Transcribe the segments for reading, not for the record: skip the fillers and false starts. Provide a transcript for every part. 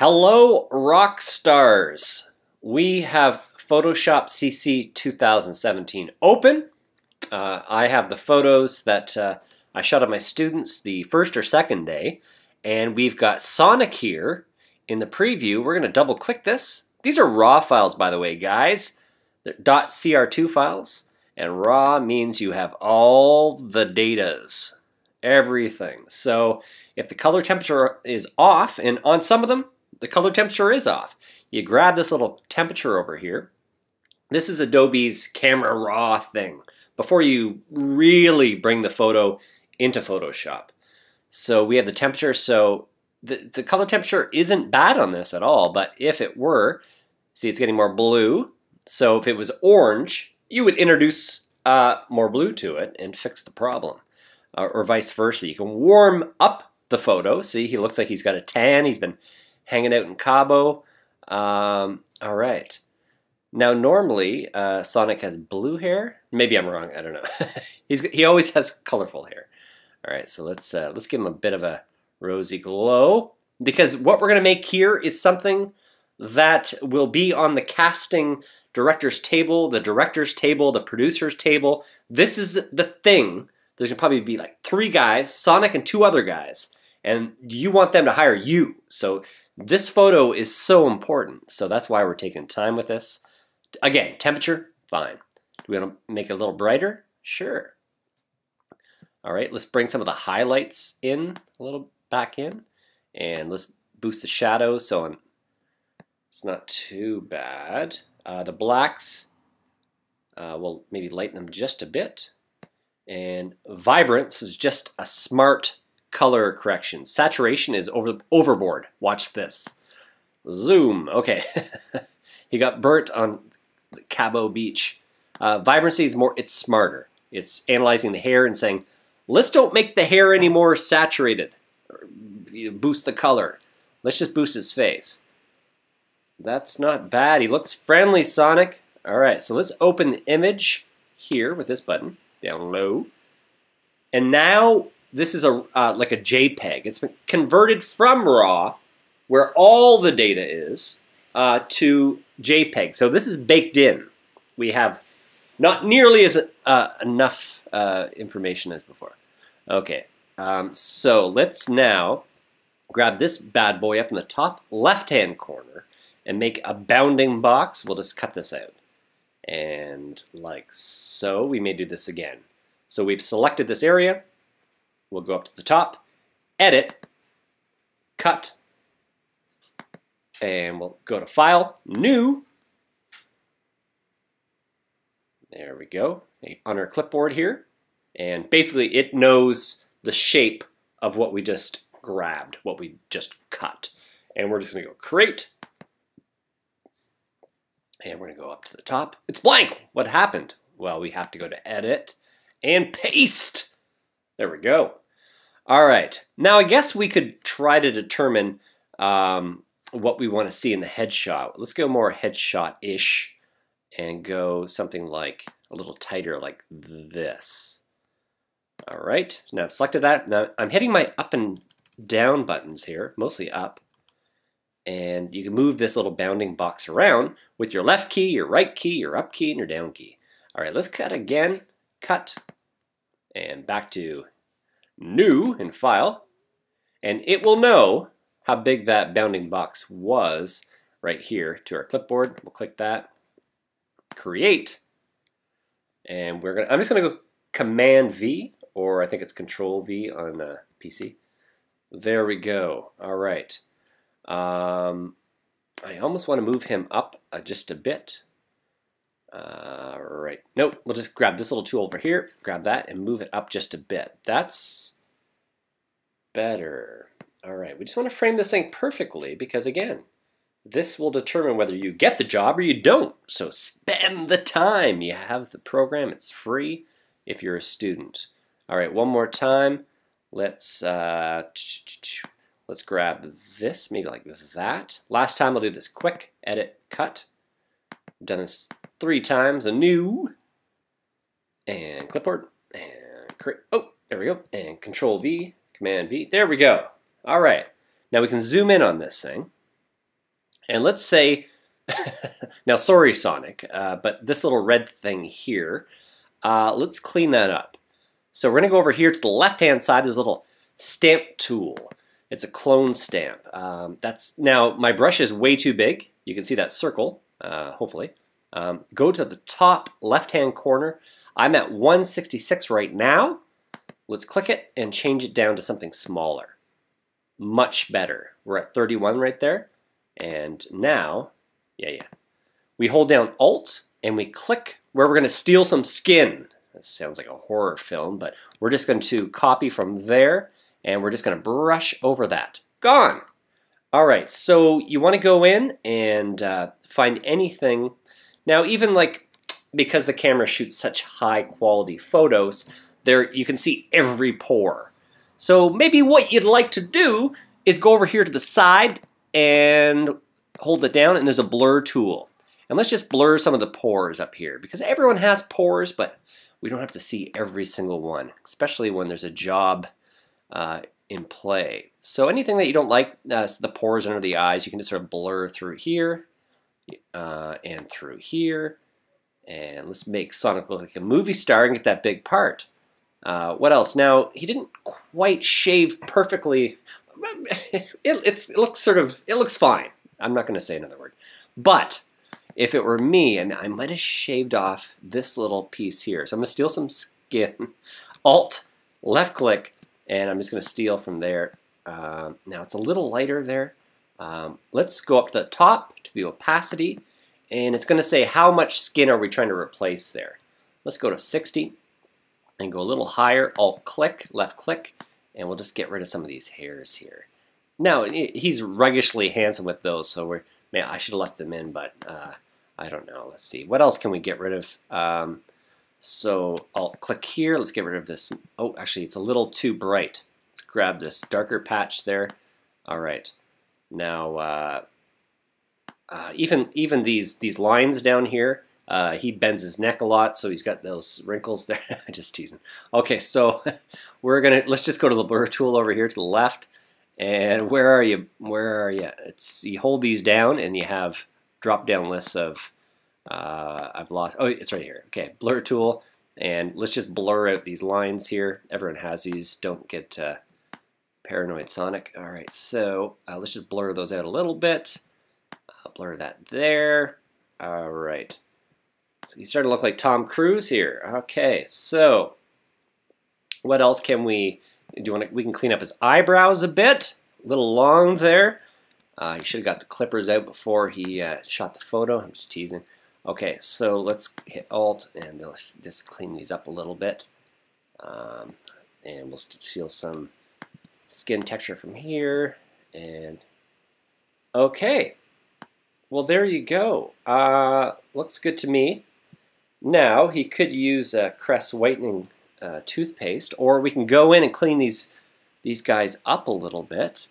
Hello, rock stars. We have Photoshop CC 2017 open. I have the photos that I shot of my students the first or second day, and we've got Sonic here in the preview. We're going to double click this. These are raw files, by the way, guys. They're .cr2 files, and raw means you have all the datas, everything. So if the color temperature is off, and on some of them, the color temperature is off, you grab this little temperature over here. This is Adobe's camera raw thing before you really bring the photo into Photoshop. So we have the temperature, so the color temperature isn't bad on this at all, but if it were, see it's getting more blue. So if it was orange, you would introduce more blue to it and fix the problem. Or vice versa. You can warm up the photo. See, he looks like he's got a tan. He's been hanging out in Cabo. All right. Now, normally, Sonic has blue hair. Maybe I'm wrong. I don't know. He always has colorful hair. All right, so let's give him a bit of a rosy glow, because what we're going to make here is something that will be on the casting director's table, the director's table, the producer's table. This is the thing. There's going to probably be like 3 guys, Sonic and 2 other guys, and you want them to hire you. So this photo is so important. So that's why we're taking time with this. Again, temperature, fine. Do we want to make it a little brighter? Sure. All right, let's bring some of the highlights in, a little back in, and let's boost the shadows so it's not too bad. The blacks, we'll maybe lighten them just a bit. And vibrance is just a smart color correction. Saturation is overboard. Watch this. Zoom. Okay. He got burnt on the Cabo Beach. Vibrancy is it's smarter. It's analyzing the hair and saying, let's don't make the hair any more saturated. Or boost the color. Let's just boost his face. That's not bad. He looks friendly, Sonic. All right, so let's open the image here with this button down low. And now this is like a JPEG. It's been converted from RAW, where all the data is, to JPEG. So this is baked in. We have not nearly as enough information as before. Okay, so let's now grab this bad boy up in the top left-hand corner and make a bounding box. We'll just cut this out. And like so, we may do this again. So we've selected this area. We'll go up to the top, edit, cut, and we'll go to File, New. There we go, on our clipboard here. And basically it knows the shape of what we just grabbed, what we just cut. And we're just gonna go Create. And we're gonna go up to the top. It's blank. What happened? Well, we have to go to Edit and Paste. There we go. All right. Now I guess we could try to determine what we want to see in the headshot. Let's go more headshot-ish and go something like a little tighter like this. All right. Now I've selected that. Now I'm hitting my up and down buttons here, mostly up. And you can move this little bounding box around with your left key, your right key, your up key, and your down key. All right, let's cut again. Cut. And back to New in File. And it will know how big that bounding box was right here to our clipboard. We'll click that. Create. And I'm just going to go Command V, or I think it's Control V on PC. There we go. All right. I almost want to move him up just a bit. Right. Nope. We'll just grab this little tool over here, grab that, and move it up just a bit. That's better. All right. We just want to frame this thing perfectly because, again, this will determine whether you get the job or you don't. So spend the time. You have the program. It's free if you're a student. All right. One more time. Let's grab this, maybe like that. Last time I'll do this quick, edit, cut. I've done this 3 times, a new, and clipboard, and create, oh, there we go, and Control V, Command V, there we go. All right, now we can zoom in on this thing. And let's say, now sorry Sonic, but this little red thing here, let's clean that up. So we're going to go over here to the left-hand side. There's a little stamp tool. It's a clone stamp. Now my brush is way too big. You can see that circle, hopefully. Go to the top left-hand corner. I'm at 166 right now. Let's click it and change it down to something smaller. Much better. We're at 31 right there. And now, we hold down Alt and we click where we're going to steal some skin. That sounds like a horror film, but we're just going to copy from there and we're just going to brush over that. Gone! All right, so you want to go in and find anything. Now, even like, because the camera shoots such high quality photos, there you can see every pore. So maybe what you'd like to do is go over here to the side and hold it down, and there's a blur tool. And let's just blur some of the pores up here, because everyone has pores, but we don't have to see every single one, especially when there's a job in play. So anything that you don't like, the pores under the eyes, you can just sort of blur through here and through here. And let's make Sonic look like a movie star and get that big part. What else? Now, he didn't quite shave perfectly. It looks fine. I'm not going to say another word. But if it were me, and I might have shaved off this little piece here. So I'm going to steal some skin. Alt, left click, and I'm just going to steal from there. Now it's a little lighter there. Let's go up to the top to the opacity, and it's going to say how much skin are we trying to replace there. Let's go to 60 and go a little higher. Alt click, left click, and we'll just get rid of some of these hairs here. Now, he's ruggishly handsome with those, so I should have left them in, but I don't know. Let's see. What else can we get rid of? So I'll click here. Let's get rid of this. Oh, actually, it's a little too bright. Let's grab this darker patch there. All right. Now, even these lines down here, he bends his neck a lot, so he's got those wrinkles there. Just teasing. Okay, so let's just go to the blur tool over here to the left. And where are you? Where are you? You hold these down and you have drop down lists of I've lost. Oh, it's right here. Okay, blur tool, and let's just blur out these lines here. Everyone has these. Don't get paranoid, Sonic. All right, so let's just blur those out a little bit. Blur that there. All right. So he's starting to look like Tom Cruise here. Okay, so what else can we do? We can clean up his eyebrows a bit. A little long there. He should have got the clippers out before he shot the photo. I'm just teasing. Okay, so let's hit Alt and let's just clean these up a little bit. And we'll steal some skin texture from here. And okay. Well, there you go. Looks good to me. Now, he could use a Crest whitening toothpaste, or we can go in and clean these guys up a little bit.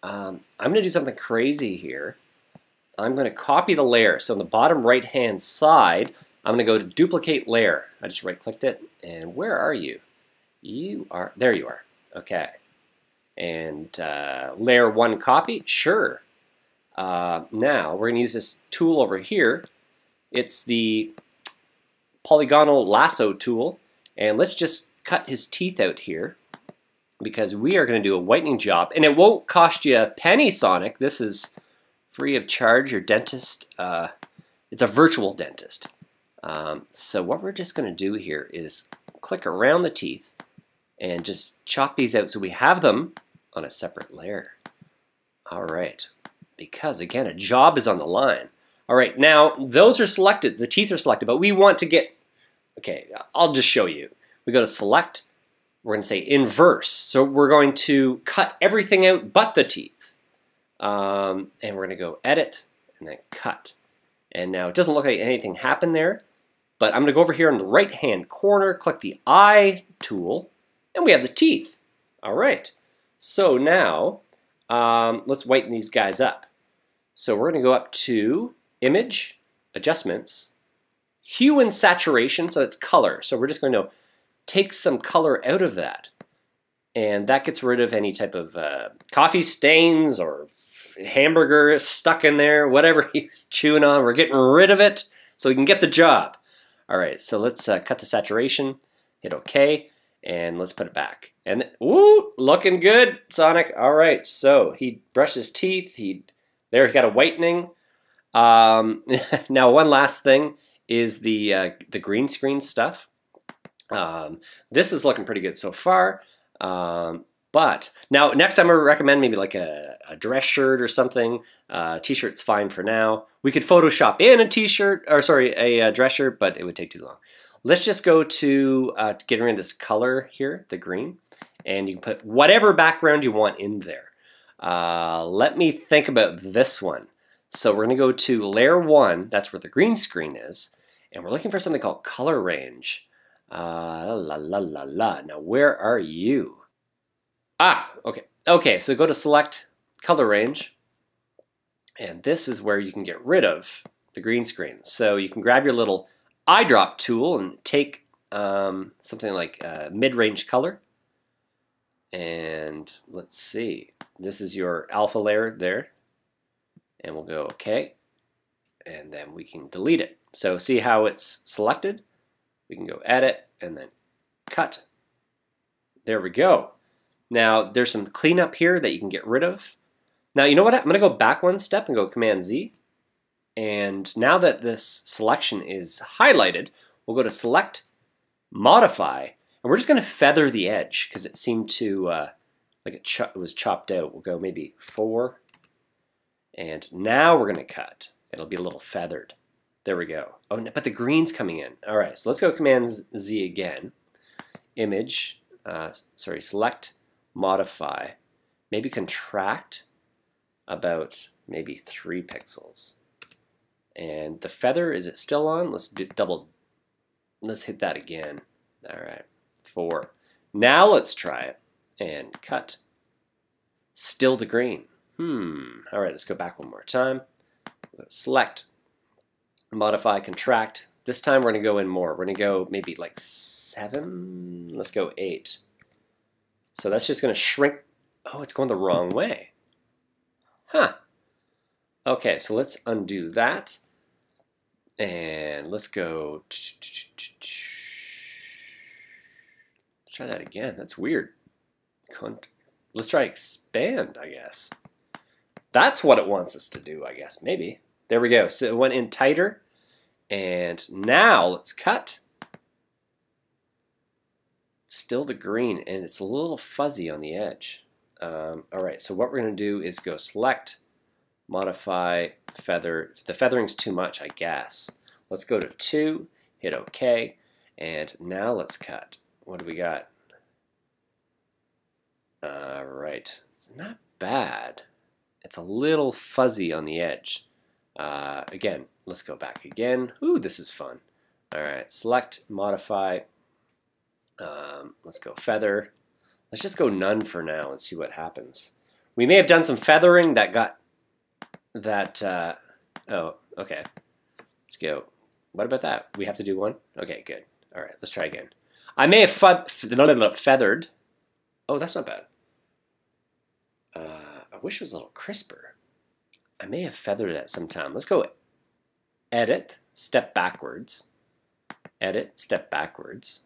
I'm going to do something crazy here. I'm going to copy the layer. So on the bottom right-hand side, I'm going to go to Duplicate Layer. I just right-clicked it, and where are you? There you are. Okay. And Layer 1 copy? Sure. Now, we're going to use this tool over here. It's the Polygonal Lasso tool. And let's just cut his teeth out here, because we are going to do a whitening job. And it won't cost you a penny, Sonic. This is free of charge. Your dentist, it's a virtual dentist. So what we're just going to do here is click around the teeth and just chop these out so we have them on a separate layer. All right. Because, again, a job is on the line. All right, now, those are selected. The teeth are selected, but we want to get... Okay, I'll just show you. We go to Select. We're going to say Inverse. So we're going to cut everything out but the teeth. And we're going to go Edit and then Cut. And now, it doesn't look like anything happened there, but I'm going to go over here in the right-hand corner, click the Eye tool, and we have the teeth. All right. So now... let's whiten these guys up. So we're going to go up to Image, Adjustments, Hue and Saturation, so it's color. So we're just going to take some color out of that. And that gets rid of any type of coffee stains or hamburger is stuck in there, whatever he's chewing on, we're getting rid of it so we can get the job. All right, so let's cut the saturation, hit OK, and let's put it back. And woo, looking good, Sonic. All right, so he brushed his teeth. There he got a whitening. Now, one last thing is the green screen stuff. This is looking pretty good so far. But now, next time I would recommend maybe like a dress shirt or something. T-shirt's fine for now. We could Photoshop in a t-shirt, or sorry, a dress shirt, but it would take too long. Let's just go to getting rid of this color here, the green, and you can put whatever background you want in there. Let me think about this one. So we're going to go to layer 1, that's where the green screen is, and we're looking for something called color range. Now where are you? Ah, okay. Okay, so go to select color range, and this is where you can get rid of the green screen. So you can grab your little eyedrop tool and take something like mid-range color, and let's see, this is your alpha layer there, and we'll go OK, and then we can delete it. So see how it's selected? We can go edit and then cut. There we go. Now there's some cleanup here that you can get rid of. Now you know what? I'm going to go back one step and go Command Z. And now that this selection is highlighted, we'll go to Select, Modify, and we're just going to feather the edge because it seemed to like it was chopped out. We'll go maybe 4, and now we're going to cut. It'll be a little feathered. There we go. Oh, but the green's coming in. All right, so let's go Command Z again. Image, Select, Modify, maybe contract about maybe 3 pixels. And the feather, is it still on? Let's hit that again. All right, 4. Now let's try it and cut. Still the green. All right, let's go back one more time. Select, modify, contract. This time we're gonna go in more. We're gonna go maybe like 7. Let's go 8. So that's just gonna shrink. Oh, it's going the wrong way. Huh. Okay, so let's undo that. And let's go. Try that again. That's weird. Let's try expand, I guess. That's what it wants us to do, I guess. Maybe. There we go. So it went in tighter. And now let's cut. Still the green, and it's a little fuzzy on the edge. All right, so what we're going to do is go select, modify, feather. The feathering's too much, I guess. Let's go to 2, hit OK, and now let's cut. What do we got? All right, it's not bad. It's a little fuzzy on the edge. Again, let's go back again. Ooh, this is fun. All right, select, modify. Let's go feather. Let's just go none for now and see what happens. We may have done some feathering that got that. Oh, okay. Let's go. What about that? We have to do one? Okay, good. All right, let's try again. I may have feathered. Oh, that's not bad. I wish it was a little crisper. I may have feathered it at some time. Let's go edit, step backwards. Edit, step backwards.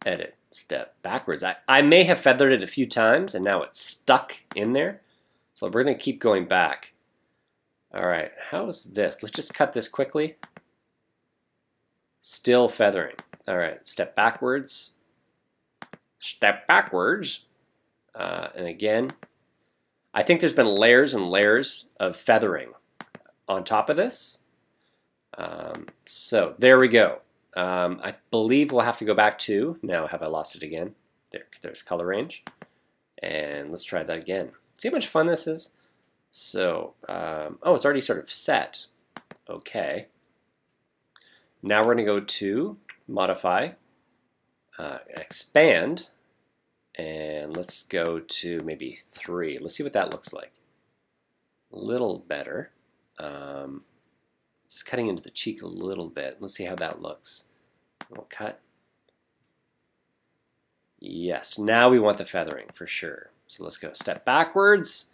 Edit, step backwards. I may have feathered it a few times and now it's stuck in there. So we're going to keep going back. All right, how's this? Let's just cut this quickly. Still feathering. All right, step backwards. Step backwards. And again, I think there's been layers and layers of feathering on top of this. So there we go. I believe we'll have to go back to, now have I lost it again? There's color range. And let's try that again. See how much fun this is? So, oh, it's already sort of set. Okay. Now we're going to go to modify, expand, and let's go to maybe 3. Let's see what that looks like. A little better. It's cutting into the cheek a little bit. Let's see how that looks. We'll cut. Yes, now we want the feathering for sure. So let's go step backwards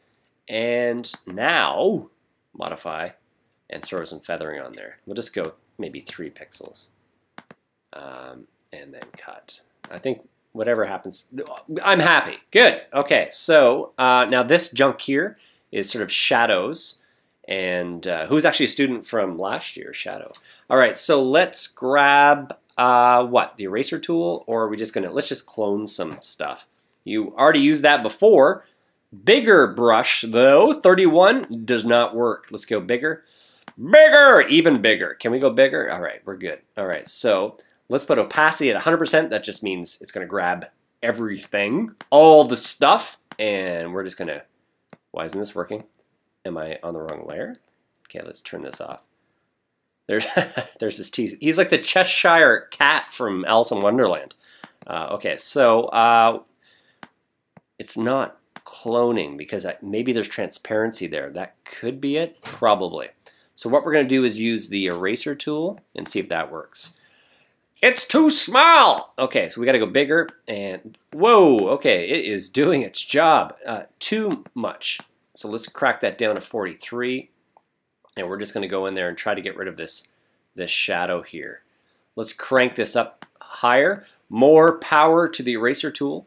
And now modify and throw some feathering on there. We'll just go maybe 3 pixels. And then cut. I think whatever happens, I'm happy. Good. Okay, so now this junk here is sort of shadows. And who's actually a student from last year, Shadow. All right, so let's grab, what, the eraser tool? Or are we just gonna, let's just clone some stuff. You already used that before. Bigger brush, though, 31 does not work. Let's go bigger. Bigger, even bigger. Can we go bigger? All right, we're good. All right, so let's put opacity at 100%. That just means it's gonna grab everything, all the stuff, and we're just gonna, why isn't this working? Am I on the wrong layer? Okay, let's turn this off. There's his teeth. He's like the Cheshire cat from Alice in Wonderland. Okay, so it's not cloning because maybe there's transparency there. That could be it, probably. So what we're gonna do is use the eraser tool and see if that works. It's too small! Okay, so we gotta go bigger and, whoa, okay, it is doing its job. Too much. So let's crack that down to 43. And we're just gonna go in there and try to get rid of this shadow here. Let's crank this up higher. More power to the eraser tool.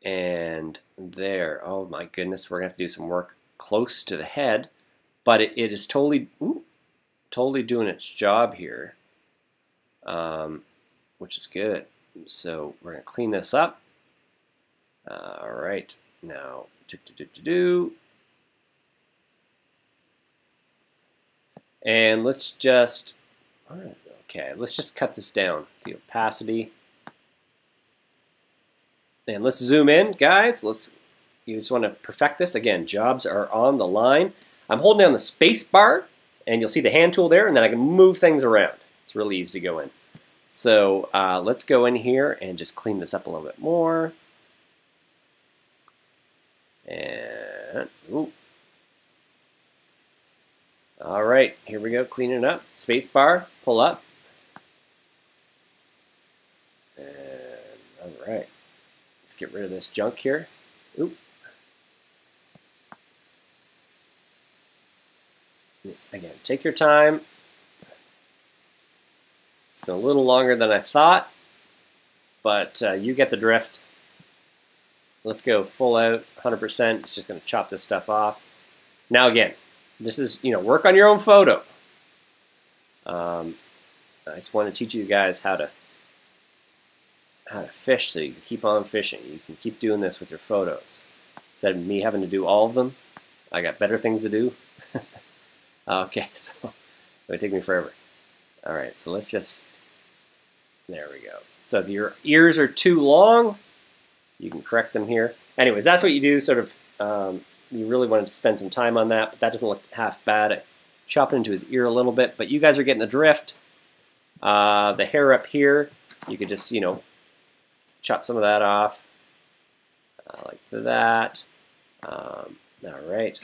And there, oh my goodness, we're gonna have to do some work close to the head. But it is totally, totally doing its job here. Which is good. So we're gonna clean this up. All right, now, and let's just, okay, let's just cut this down, the opacity. And let's zoom in, guys. You just want to perfect this. Again, jobs are on the line. I'm holding down the space bar, and you'll see the hand tool there, and then I can move things around. It's really easy to go in. So let's go in here and just clean this up a little bit more. And, ooh. All right, here we go, cleaning it up. Space bar, pull up. And, all right, let's get rid of this junk here. Oop. Again, take your time. It's been a little longer than I thought, but you get the drift. Let's go full out, 100%. It's just gonna chop this stuff off. Now again, this is, work on your own photo. I just want to teach you guys how to fish so you can keep on fishing. You can keep doing this with your photos. Instead of me having to do all of them, I got better things to do. Okay, so it would take me forever. All right, so let's just, there we go. So if your ears are too long, you can correct them here. Anyways, that's what you do, sort of, you really wanted to spend some time on that, but that doesn't look half bad. I chop it into his ear a little bit, but you guys are getting the drift. The hair up here, you could just, chop some of that off, like that. All right.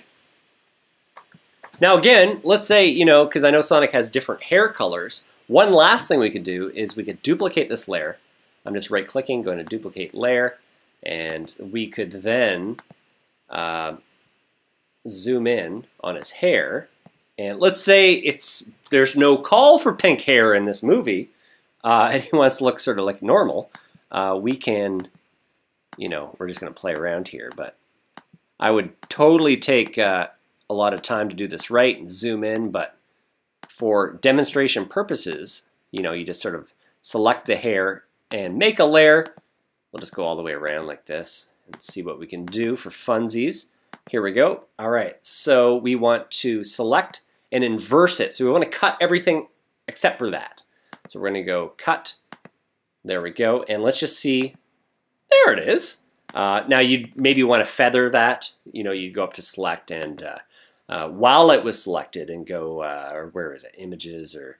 Now again, let's say, because I know Sonic has different hair colors, one last thing we could do is we could duplicate this layer. I'm just right-clicking, going to duplicate layer, and we could then zoom in on his hair, and let's say there's no call for pink hair in this movie, and he wants to look sort of like normal. We can, we're just going to play around here, but I would totally take a lot of time to do this right and zoom in, but for demonstration purposes, you just sort of select the hair and make a layer. We'll just go all the way around like this and see what we can do for funsies. Here we go. All right, so we want to select and inverse it. So we want to cut everything except for that. So we're going to go cut. There we go. And let's just see. There it is. Now you'd maybe want to feather that. You'd go up to select and while it was selected and go, or where is it? Images or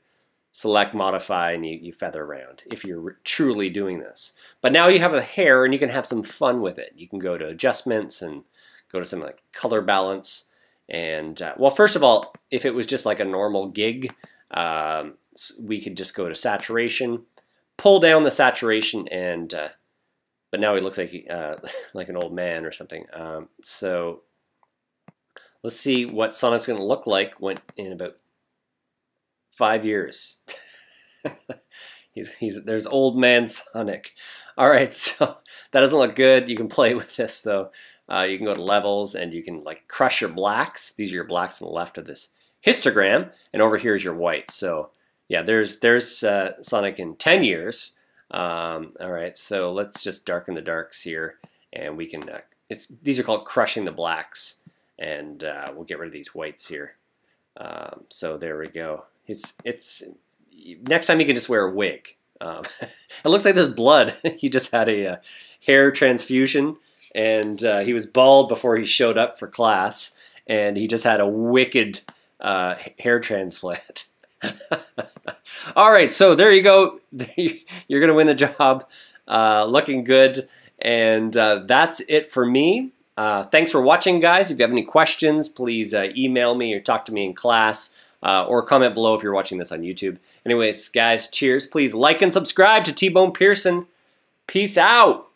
select, modify, and you feather around if you're truly doing this. But now you have a hair and you can have some fun with it. You can go to adjustments and go to something like color balance. And well, first of all, if it was just like a normal gig, we could just go to saturation, pull down the saturation, and but now he looks like an old man or something. So let's see what Sonic's going to look like when in about 5 years. There's old man Sonic. All right, so that doesn't look good. You can play with this though. You can go to levels and you can like crush your blacks. These are your blacks on the left of this histogram, and over here is your whites. So yeah, there's Sonic in 10 years. All right, so let's just darken the darks here, and we can. These are called crushing the blacks, and we'll get rid of these whites here. So there we go. It's next time you can just wear a wig. It looks like there's blood. He just had a hair transfusion, and he was bald before he showed up for class, and he just had a wicked hair transplant. All right, so there you go. You're going to win the job. Looking good. And that's it for me. Thanks for watching, guys. If you have any questions, please email me or talk to me in class, or comment below if you're watching this on YouTube. Anyways, guys, cheers. Please like and subscribe to T-Bone Pearson. Peace out.